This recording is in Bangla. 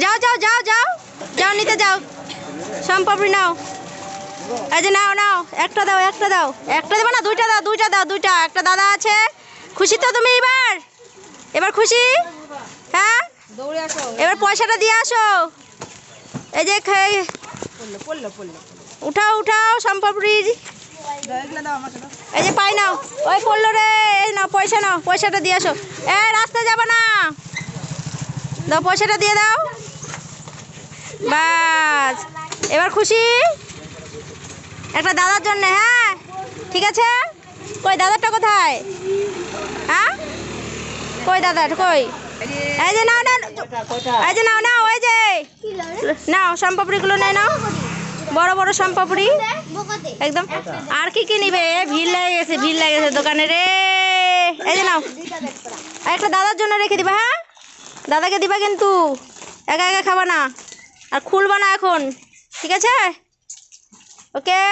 যাও যাও যাও যাও যাও নিতে যাও সম্পাপড়ি নাও। এই যে নাও নাও একটা দাও একটা দাও একটা দেবে না দুইটা দাও দুইটা দাও দুইটা একটা দাদা আছে। খুশি তো তুমি এবার এবার খুশি? হ্যাঁ এবার পয়সাটা দিয়ে আসো। এই যে উঠাও উঠাও সম্পাপড়ির এই যে পাই নাও ওই পড়লো রে এই নাও পয়সা নাও পয়সাটা দিয়ে আসো। রাস্তায় যাবে না দাও পয়সাটা দিয়ে দাও বাস এবার খুশি একটা দাদার জন্য। হ্যাঁ ঠিক আছে কই দাদারটা কোথায়? হ্যাঁ কই দাদার কই? এই যে নাও নাও এই যে নাও নাও ওই যে নাও সম্পাপড়িগুলো নেই নাও বড় বড় সম্পাপড়ি একদম। আর কি কি নিবে? ভিড় লেগে গেছে দোকানে রে। এই যে নাও একটা দাদার জন্য রেখে দিবা। হ্যাঁ দাদাকে দিবা কিন্তু একা একা খাবা না আর খুলবা না এখন ঠিক আছে ওকে।